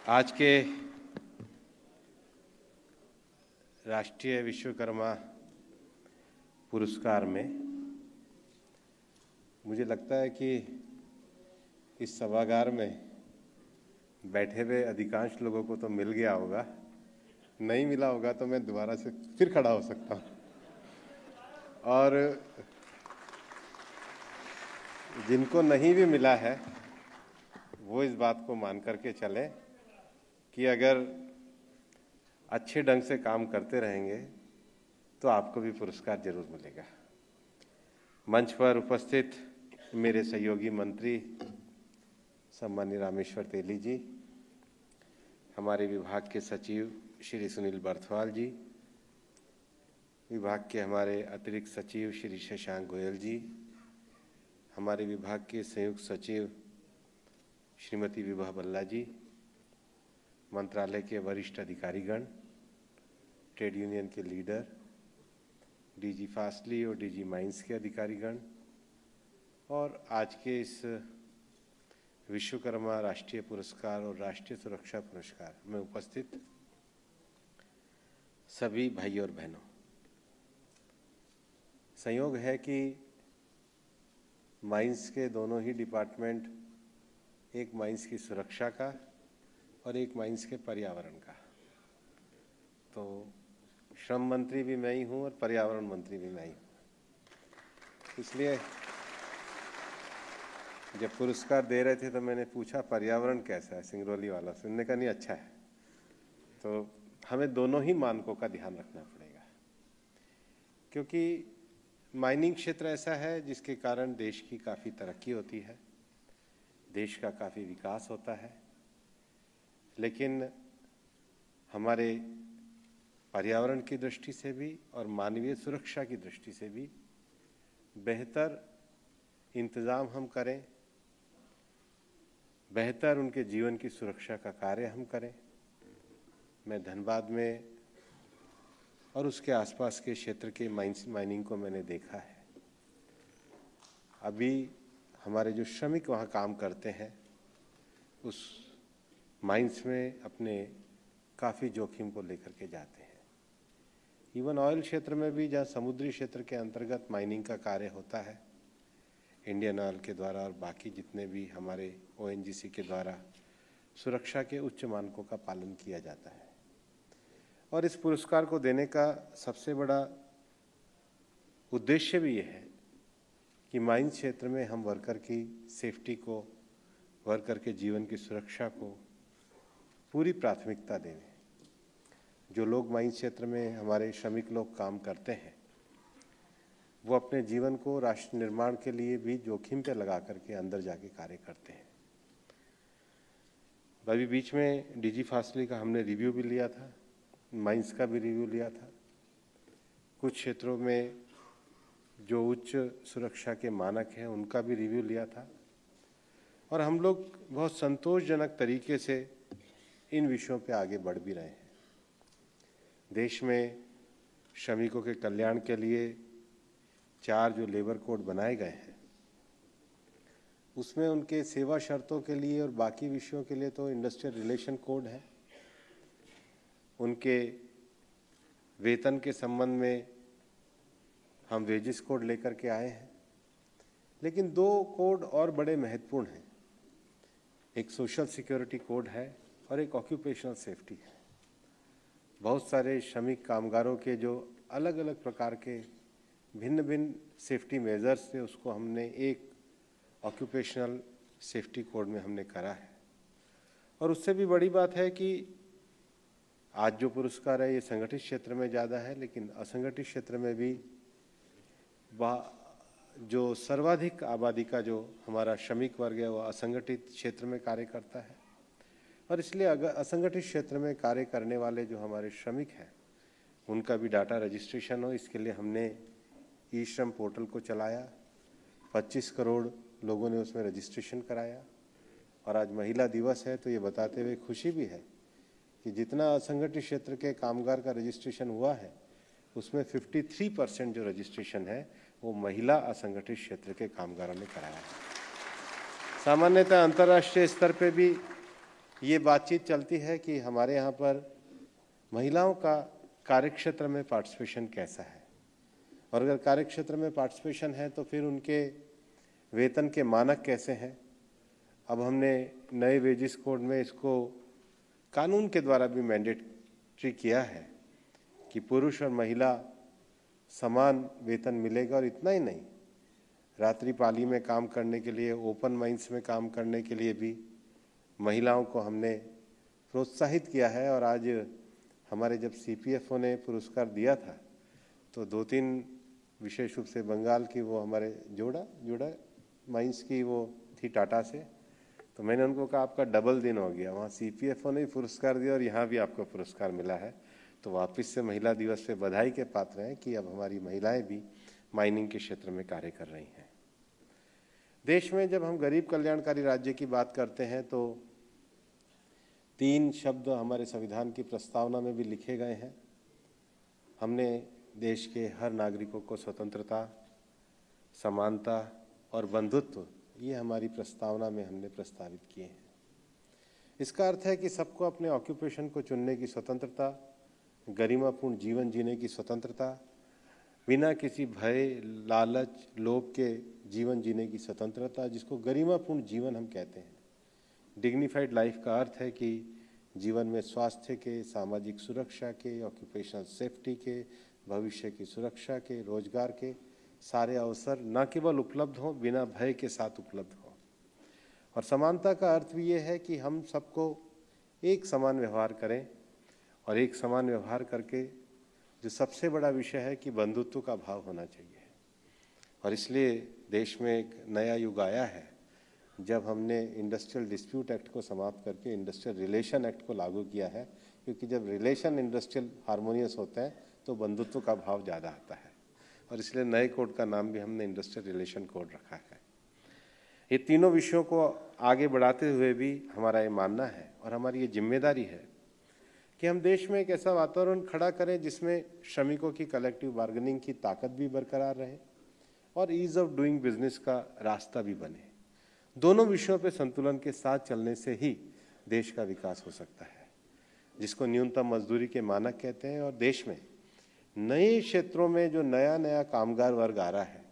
आज के राष्ट्रीय विश्वकर्मा पुरस्कार में मुझे लगता है कि इस सभागार में बैठे हुए अधिकांश लोगों को तो मिल गया होगा, नहीं मिला होगा तो मैं दोबारा से फिर खड़ा हो सकता हूँ। और जिनको नहीं भी मिला है वो इस बात को मान करके चलें कि अगर अच्छे ढंग से काम करते रहेंगे तो आपको भी पुरस्कार जरूर मिलेगा। मंच पर उपस्थित मेरे सहयोगी मंत्री सम्माननीय रामेश्वर तेली जी, हमारे विभाग के सचिव श्री सुनील बर्थवाल जी, विभाग के हमारे अतिरिक्त सचिव श्री शशांक गोयल जी, हमारे विभाग के संयुक्त सचिव श्रीमती विभा बल्ला जी, मंत्रालय के वरिष्ठ अधिकारीगण, ट्रेड यूनियन के लीडर, डीजी फास्टली और डीजी माइंस के अधिकारीगण और आज के इस विश्वकर्मा राष्ट्रीय पुरस्कार और राष्ट्रीय सुरक्षा पुरस्कार में उपस्थित सभी भाई और बहनों, संयोग है कि माइंस के दोनों ही डिपार्टमेंट, एक माइंस की सुरक्षा का और एक माइंस के पर्यावरण का, तो श्रम मंत्री भी मैं ही हूँ और पर्यावरण मंत्री भी मैं ही हूँ। इसलिए जब पुरस्कार दे रहे थे तो मैंने पूछा पर्यावरण कैसा है सिंगरौली वाला, सुनने का नहीं अच्छा है। तो हमें दोनों ही मानकों का ध्यान रखना पड़ेगा, क्योंकि माइनिंग क्षेत्र ऐसा है जिसके कारण देश की काफ़ी तरक्की होती है, देश का काफ़ी विकास होता है, लेकिन हमारे पर्यावरण की दृष्टि से भी और मानवीय सुरक्षा की दृष्टि से भी बेहतर इंतज़ाम हम करें, बेहतर उनके जीवन की सुरक्षा का कार्य हम करें। मैं धनबाद में और उसके आसपास के क्षेत्र के माइनिंग को मैंने देखा है। अभी हमारे जो श्रमिक वहाँ काम करते हैं उस माइंस में अपने काफ़ी जोखिम को लेकर के जाते हैं। इवन ऑयल क्षेत्र में भी, जहाँ समुद्री क्षेत्र के अंतर्गत माइनिंग का कार्य होता है, इंडियन ऑयल के द्वारा और बाकी जितने भी हमारे ओएनजीसी के द्वारा सुरक्षा के उच्च मानकों का पालन किया जाता है। और इस पुरस्कार को देने का सबसे बड़ा उद्देश्य भी ये है कि माइंस क्षेत्र में हम वर्कर की सेफ्टी को, वर्कर के जीवन की सुरक्षा को पूरी प्राथमिकता दें। जो लोग माइंस क्षेत्र में हमारे श्रमिक लोग काम करते हैं वो अपने जीवन को राष्ट्र निर्माण के लिए भी जोखिम पे लगा करके अंदर जाके कार्य करते हैं। अभी बीच में डीजी फास्टली का हमने रिव्यू भी लिया था, माइंस का भी रिव्यू लिया था। कुछ क्षेत्रों में जो उच्च सुरक्षा के मानक हैं उनका भी रिव्यू लिया था और हम लोग बहुत संतोषजनक तरीके से इन विषयों पे आगे बढ़ भी रहे हैं। देश में श्रमिकों के कल्याण के लिए 4 जो लेबर कोड बनाए गए हैं उसमें उनके सेवा शर्तों के लिए और बाकी विषयों के लिए तो इंडस्ट्रियल रिलेशन कोड है। उनके वेतन के संबंध में हम वेजेस कोड लेकर के आए हैं, लेकिन 2 कोड और बड़े महत्वपूर्ण हैं। एक सोशल सिक्योरिटी कोड है और एक ऑक्यूपेशनल सेफ्टी है। बहुत सारे श्रमिक कामगारों के जो अलग अलग प्रकार के भिन्न भिन्न सेफ्टी मेजर्स थे उसको हमने एक ऑक्यूपेशनल सेफ्टी कोड में हमने करा है। और उससे भी बड़ी बात है कि आज जो पुरस्कार है ये संगठित क्षेत्र में ज़्यादा है, लेकिन असंगठित क्षेत्र में भी जो सर्वाधिक आबादी का जो हमारा श्रमिक वर्ग है वो असंगठित क्षेत्र में कार्य करता है। और इसलिए अगर असंगठित क्षेत्र में कार्य करने वाले जो हमारे श्रमिक हैं उनका भी डाटा रजिस्ट्रेशन हो, इसके लिए हमने ई श्रम पोर्टल को चलाया। 25 करोड़ लोगों ने उसमें रजिस्ट्रेशन कराया। और आज महिला दिवस है तो ये बताते हुए खुशी भी है कि जितना असंगठित क्षेत्र के कामगार का रजिस्ट्रेशन हुआ है उसमें 53% जो रजिस्ट्रेशन है वो महिला असंगठित क्षेत्र के कामगारों ने कराया है। सामान्यतः अंतर्राष्ट्रीय स्तर पे भी ये बातचीत चलती है कि हमारे यहाँ पर महिलाओं का कार्यक्षेत्र में पार्टिसिपेशन कैसा है, और अगर कार्यक्षेत्र में पार्टिसिपेशन है तो फिर उनके वेतन के मानक कैसे हैं। अब हमने नए वेजेस कोड में इसको कानून के द्वारा भी मैंडेटरी किया है कि पुरुष और महिला समान वेतन मिलेगा, और इतना ही नहीं, रात्रि पाली में काम करने के लिए, ओपन माइंस में काम करने के लिए भी महिलाओं को हमने प्रोत्साहित किया है। और आज हमारे जब CPFO ने पुरस्कार दिया था तो 2-3 विशेष रूप से बंगाल की वो हमारे जोड़ा माइंस की वो थी टाटा से, तो मैंने उनको कहा आपका डबल दिन हो गया, वहाँ CPFO ने पुरस्कार दिया और यहाँ भी आपको पुरस्कार मिला है। तो वापस से महिला दिवस पे बधाई के पात्र हैं कि अब हमारी महिलाएं भी माइनिंग के क्षेत्र में कार्य कर रही हैं। देश में जब हम गरीब कल्याणकारी राज्य की बात करते हैं तो 3 शब्द हमारे संविधान की प्रस्तावना में भी लिखे गए हैं। हमने देश के हर नागरिकों को स्वतंत्रता, समानता और बंधुत्व, ये हमारी प्रस्तावना में हमने प्रस्तावित किए हैं। इसका अर्थ है कि सबको अपने ऑक्यूपेशन को चुनने की स्वतंत्रता, गरिमापूर्ण जीवन जीने की स्वतंत्रता, बिना किसी भय, लालच, लोभ के जीवन जीने की स्वतंत्रता, जिसको गरिमापूर्ण जीवन हम कहते हैं। डिग्निफाइड लाइफ का अर्थ है कि जीवन में स्वास्थ्य के, सामाजिक सुरक्षा के, ऑक्यूपेशनल सेफ्टी के, भविष्य की सुरक्षा के, रोजगार के सारे अवसर न केवल उपलब्ध हों, बिना भय के साथ उपलब्ध हों। और समानता का अर्थ भी ये है कि हम सबको एक समान व्यवहार करें, और एक समान व्यवहार करके जो सबसे बड़ा विषय है कि बंधुत्व का भाव होना चाहिए। और इसलिए देश में एक नया युग आया है जब हमने इंडस्ट्रियल डिस्प्यूट एक्ट को समाप्त करके इंडस्ट्रियल रिलेशन एक्ट को लागू किया है, क्योंकि जब रिलेशन इंडस्ट्रियल हार्मोनियस होते हैं तो बंधुत्व का भाव ज़्यादा आता है, और इसलिए नए कोड का नाम भी हमने इंडस्ट्रियल रिलेशन कोड रखा है। ये तीनों विषयों को आगे बढ़ाते हुए भी हमारा ये मानना है और हमारी ये जिम्मेदारी है कि हम देश में एक ऐसा वातावरण खड़ा करें जिसमें श्रमिकों की कलेक्टिव बार्गेनिंग की ताकत भी बरकरार रहे और ईज ऑफ डूइंग बिजनेस का रास्ता भी बने। दोनों विषयों पे संतुलन के साथ चलने से ही देश का विकास हो सकता है, जिसको न्यूनतम मजदूरी के मानक कहते हैं। और देश में नए क्षेत्रों में जो नया कामगार वर्ग आ रहा है,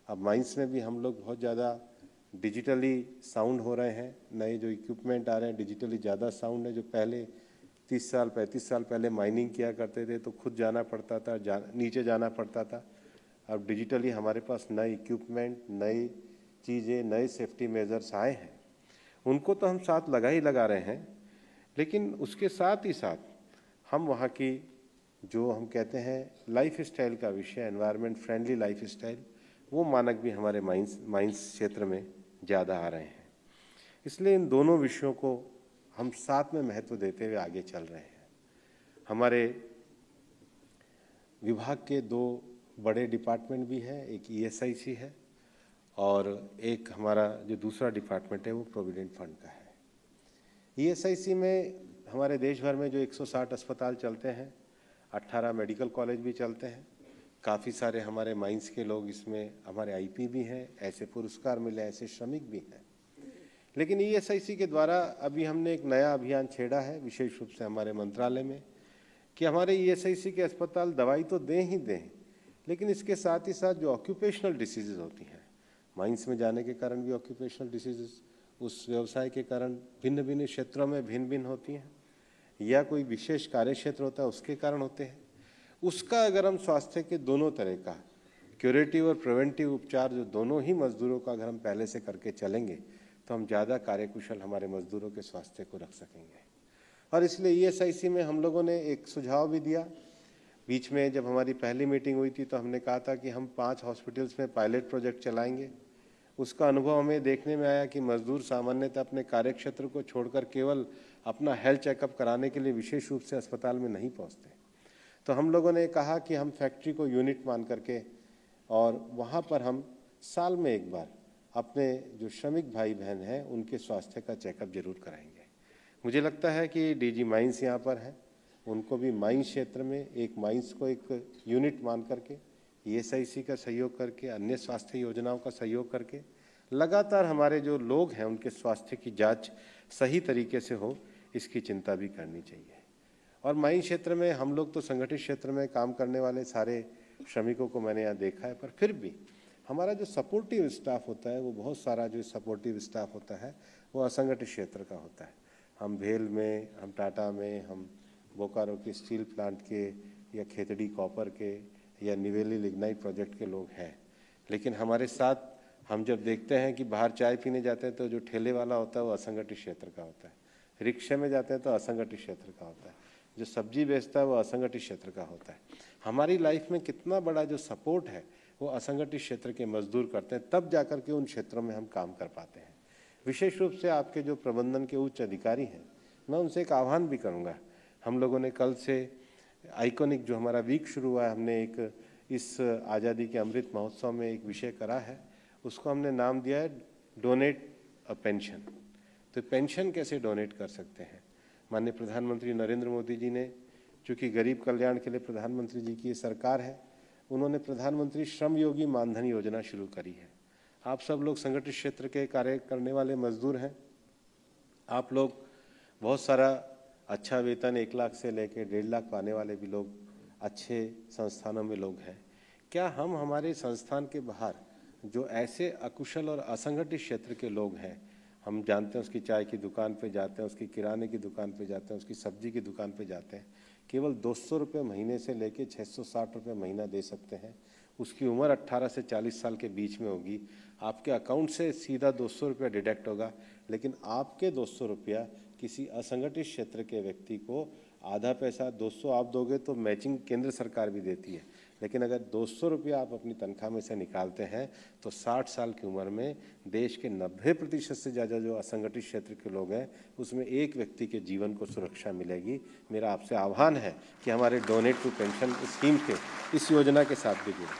अब माइंस में भी हम लोग बहुत ज़्यादा डिजिटली साउंड हो रहे हैं। नए जो इक्विपमेंट आ रहे हैं डिजिटली ज़्यादा साउंड है। जो पहले 30 साल 35 साल पहले माइनिंग किया करते थे तो खुद जाना पड़ता था, नीचे जाना पड़ता था। अब डिजिटली हमारे पास नए इक्विपमेंट, नई चीज़ें, नए सेफ्टी मेजर्स आए हैं, उनको तो हम साथ लगा रहे हैं, लेकिन उसके साथ ही साथ हम वहाँ की जो हम कहते हैं लाइफ स्टाइल का विषय, एनवायरनमेंट फ्रेंडली लाइफ स्टाइल, वो मानक भी हमारे माइंस क्षेत्र में ज़्यादा आ रहे हैं। इसलिए इन दोनों विषयों को हम साथ में महत्व देते हुए आगे चल रहे हैं। हमारे विभाग के 2 बड़े डिपार्टमेंट भी हैं, एक ESIC है और एक हमारा जो दूसरा डिपार्टमेंट है वो प्रोविडेंट फंड का है। ESIC में हमारे देश भर में जो 160 अस्पताल चलते हैं, 18 मेडिकल कॉलेज भी चलते हैं, काफ़ी सारे हमारे माइंस के लोग इसमें, हमारे IP भी हैं, ऐसे पुरस्कार मिले, ऐसे श्रमिक भी हैं। लेकिन ESIC के द्वारा अभी हमने एक नया अभियान छेड़ा है, विशेष रूप से हमारे मंत्रालय में, कि हमारे ESIC के अस्पताल दवाई तो दें ही दें, लेकिन इसके साथ ही साथ जो ऑक्यूपेशनल डिसीजेज होती हैं, माइंस में जाने के कारण भी ऑक्यूपेशनल डिसीजेज उस व्यवसाय के कारण भिन्न भिन्न क्षेत्रों में भिन्न भिन्न होती हैं, या कोई विशेष कार्य क्षेत्र होता है उसके कारण होते हैं। उसका अगर हम स्वास्थ्य के दोनों तरह का क्यूरेटिव और प्रिवेंटिव उपचार, जो दोनों ही मजदूरों का अगर हम पहले से करके चलेंगे तो हम ज़्यादा कार्यकुशल हमारे मजदूरों के स्वास्थ्य को रख सकेंगे। और इसलिए ESIC में हम लोगों ने एक सुझाव भी दिया। बीच में जब हमारी पहली मीटिंग हुई थी तो हमने कहा था कि हम 5 हॉस्पिटल्स में पायलट प्रोजेक्ट चलाएंगे। उसका अनुभव हमें देखने में आया कि मजदूर सामान्यतः अपने कार्यक्षेत्र को छोड़कर केवल अपना हेल्थ चेकअप कराने के लिए विशेष रूप से अस्पताल में नहीं पहुँचते। तो हम लोगों ने कहा कि हम फैक्ट्री को यूनिट मान करके और वहाँ पर हम साल में एक बार अपने जो श्रमिक भाई बहन हैं उनके स्वास्थ्य का चेकअप जरूर कराएंगे। मुझे लगता है कि DG माइंस यहाँ पर है, उनको भी माइंस क्षेत्र में एक माइंस को एक यूनिट मान करके, ESIC का सहयोग करके, अन्य स्वास्थ्य योजनाओं का सहयोग करके लगातार हमारे जो लोग हैं उनके स्वास्थ्य की जांच सही तरीके से हो, इसकी चिंता भी करनी चाहिए। और माइन क्षेत्र में हम लोग तो संगठित क्षेत्र में काम करने वाले सारे श्रमिकों को मैंने यहाँ देखा है, पर फिर भी हमारा जो सपोर्टिव स्टाफ होता है वो बहुत सारा जो सपोर्टिव स्टाफ होता है वो असंगठित क्षेत्र का होता है। हम भेल में, हम टाटा में, हम बोकारो के स्टील प्लांट के या खेतड़ी कॉपर के या निवेली लिग्नाइट प्रोजेक्ट के लोग हैं, लेकिन हमारे साथ हम जब देखते हैं कि बाहर चाय पीने जाते हैं तो जो ठेले वाला होता है वो असंगठित क्षेत्र का होता है, रिक्शे में जाते हैं तो असंगठित क्षेत्र का होता है, जो सब्जी बेचता है वो असंगठित क्षेत्र का होता है। हमारी लाइफ में कितना बड़ा जो सपोर्ट है वो असंगठित क्षेत्र के मजदूर करते हैं, तब जाकर के उन क्षेत्रों में हम काम कर पाते हैं। विशेष रूप से आपके जो प्रबंधन के उच्च अधिकारी हैं, मैं उनसे एक आह्वान भी करूँगा। हम लोगों ने कल से आइकॉनिक जो हमारा वीक शुरू हुआ है, हमने एक इस आज़ादी के अमृत महोत्सव में एक विषय करा है, उसको हमने नाम दिया है डोनेट अ पेंशन। तो पेंशन कैसे डोनेट कर सकते हैं? माननीय प्रधानमंत्री नरेंद्र मोदी जी ने, चूँकि गरीब कल्याण के लिए प्रधानमंत्री जी की सरकार है, उन्होंने प्रधानमंत्री श्रम योगी मानधन योजना शुरू करी है। आप सब लोग संगठित क्षेत्र के कार्य करने वाले मजदूर हैं, आप लोग बहुत सारा अच्छा वेतन 1 लाख से लेकर 1.5 लाख पाने वाले भी लोग अच्छे संस्थानों में लोग हैं। क्या हम हमारे संस्थान के बाहर जो ऐसे अकुशल और असंगठित क्षेत्र के लोग हैं, हम जानते हैं उसकी चाय की दुकान पे जाते हैं, उसकी किराने की दुकान पे जाते हैं, उसकी सब्जी की दुकान पे जाते हैं, केवल 200 रुपये महीने से लेके 660 रुपये महीना दे सकते हैं। उसकी उम्र 18 से 40 साल के बीच में होगी। आपके अकाउंट से सीधा 200 रुपया डिडक्ट होगा, लेकिन आपके 200 रुपया किसी असंगठित क्षेत्र के व्यक्ति को आधा पैसा 200 आप दोगे तो मैचिंग केंद्र सरकार भी देती है, लेकिन अगर 200 रुपया आप अपनी तनख्वाह में से निकालते हैं तो 60 साल की उम्र में देश के 90% से ज़्यादा जो असंगठित क्षेत्र के लोग हैं उसमें एक व्यक्ति के जीवन को सुरक्षा मिलेगी। मेरा आपसे आह्वान है कि हमारे डोनेट टू पेंशन स्कीम के इस योजना के साथ भी जुड़ें,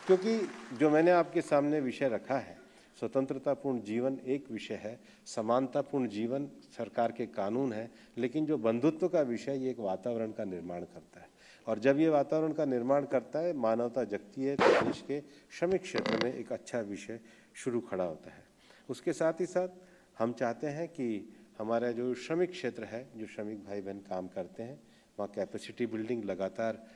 क्योंकि जो मैंने आपके सामने विषय रखा है, स्वतंत्रतापूर्ण जीवन एक विषय है, समानतापूर्ण जीवन सरकार के कानून है, लेकिन जो बंधुत्व का विषय ये एक वातावरण का निर्माण करता है। और जब ये वातावरण का निर्माण करता है, मानवता जगती है, तो देश के श्रमिक क्षेत्र में एक अच्छा विषय शुरू खड़ा होता है। उसके साथ ही साथ हम चाहते हैं कि हमारा जो श्रमिक क्षेत्र है, जो श्रमिक भाई बहन काम करते हैं, वहाँ कैपेसिटी बिल्डिंग लगातार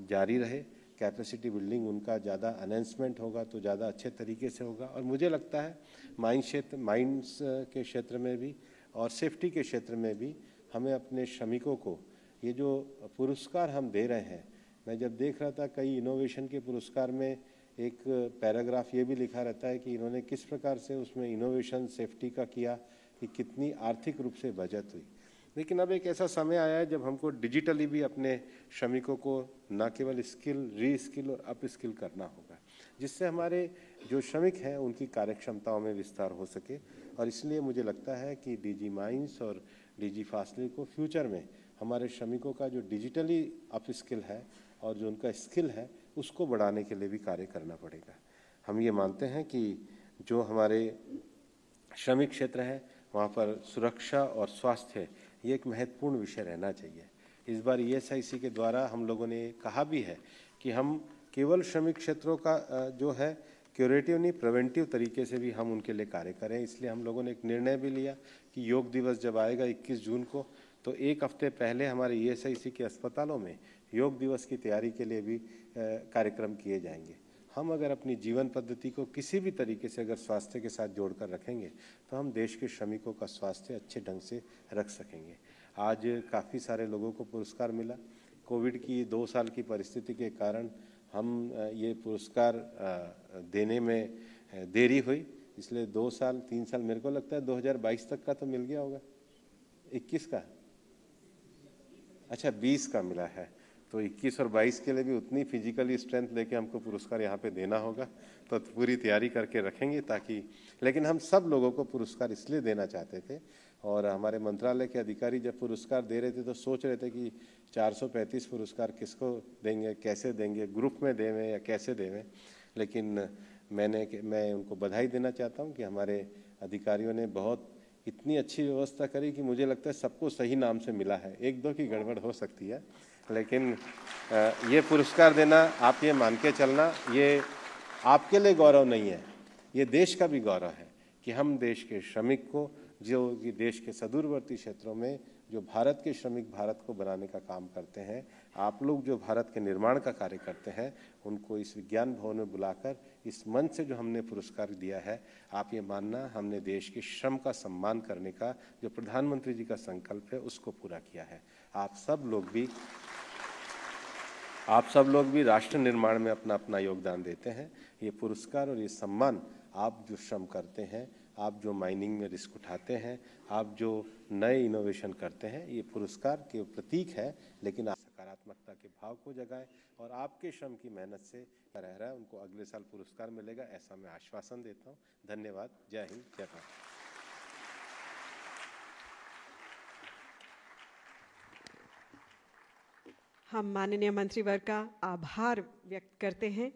जारी रहे। कैपेसिटी बिल्डिंग उनका ज़्यादा अनाउंसमेंट होगा तो ज़्यादा अच्छे तरीके से होगा। और मुझे लगता है माइंस के क्षेत्र में भी और सेफ्टी के क्षेत्र में भी हमें अपने श्रमिकों को ये जो पुरस्कार हम दे रहे हैं, मैं जब देख रहा था कई इनोवेशन के पुरस्कार में एक पैराग्राफ ये भी लिखा रहता है कि इन्होंने किस प्रकार से उसमें इनोवेशन सेफ्टी का किया, कि कितनी आर्थिक रूप से बचत हुई। लेकिन अब एक ऐसा समय आया है जब हमको डिजिटली भी अपने श्रमिकों को न केवल स्किल, री स्किल और अप स्किल करना होगा, जिससे हमारे जो श्रमिक हैं उनकी कार्यक्षमताओं में विस्तार हो सके। और इसलिए मुझे लगता है कि डीजी माइंस और डीजी फास्टली को फ्यूचर में हमारे श्रमिकों का जो डिजिटली अप स्किल है और जो उनका स्किल है उसको बढ़ाने के लिए भी कार्य करना पड़ेगा। हम ये मानते हैं कि जो हमारे श्रमिक क्षेत्र है वहाँ पर सुरक्षा और स्वास्थ्य ये एक महत्वपूर्ण विषय रहना चाहिए। इस बार ESIC के द्वारा हम लोगों ने कहा भी है कि हम केवल श्रमिक क्षेत्रों का जो है क्यूरेटिव नहीं, प्रिवेंटिव तरीके से भी हम उनके लिए कार्य करें। इसलिए हम लोगों ने एक निर्णय भी लिया कि योग दिवस जब आएगा 21 जून को, तो एक हफ्ते पहले हमारे ESIC के अस्पतालों में योग दिवस की तैयारी के लिए भी कार्यक्रम किए जाएंगे। हम अगर अपनी जीवन पद्धति को किसी भी तरीके से अगर स्वास्थ्य के साथ जोड़कर रखेंगे तो हम देश के श्रमिकों का स्वास्थ्य अच्छे ढंग से रख सकेंगे। आज काफ़ी सारे लोगों को पुरस्कार मिला। कोविड की 2 साल की परिस्थिति के कारण हम ये पुरस्कार देने में देरी हुई, इसलिए 2 साल 3 साल, मेरे को लगता है 2022 तक का तो मिल गया होगा। 21 का, अच्छा 20 का मिला है, तो 21 और 22 के लिए भी उतनी फिजिकली स्ट्रेंथ लेके हमको पुरस्कार यहाँ पे देना होगा। तो पूरी तैयारी करके रखेंगे ताकि, लेकिन हम सब लोगों को पुरस्कार इसलिए देना चाहते थे। और हमारे मंत्रालय के अधिकारी जब पुरस्कार दे रहे थे तो सोच रहे थे कि 435 पुरस्कार किसको देंगे, कैसे देंगे, ग्रुप में देवें या कैसे देवें। लेकिन मैं उनको बधाई देना चाहता हूँ कि हमारे अधिकारियों ने बहुत इतनी अच्छी व्यवस्था करी कि मुझे लगता है सबको सही नाम से मिला है। 1-2 की गड़बड़ हो सकती है, लेकिन ये पुरस्कार देना, आप ये मान के चलना, ये आपके लिए गौरव नहीं है, ये देश का भी गौरव है कि कि हम देश के श्रमिक को, जो कि देश के सुदूरवर्ती क्षेत्रों में जो भारत के श्रमिक भारत को बनाने का काम करते हैं, आप लोग जो भारत के निर्माण का कार्य करते हैं, उनको इस विज्ञान भवन में बुलाकर इस मंच से जो हमने पुरस्कार दिया है, आप ये मानना हमने देश के श्रम का सम्मान करने का जो प्रधानमंत्री जी का संकल्प है उसको पूरा किया है। आप सब लोग भी राष्ट्र निर्माण में अपना अपना योगदान देते हैं। ये पुरस्कार और ये सम्मान, आप जो श्रम करते हैं, आप जो माइनिंग में रिस्क उठाते हैं, आप जो नए इनोवेशन करते हैं, ये पुरस्कार के प्रतीक है, लेकिन आप सकारात्मकता के भाव को जगाएं और आपके श्रम की मेहनत से रह रहा है उनको अगले साल पुरस्कार मिलेगा, ऐसा मैं आश्वासन देता हूँ। धन्यवाद। जय हिंद, जय भारत। हम माननीय मंत्री वर्ग का आभार व्यक्त करते हैं।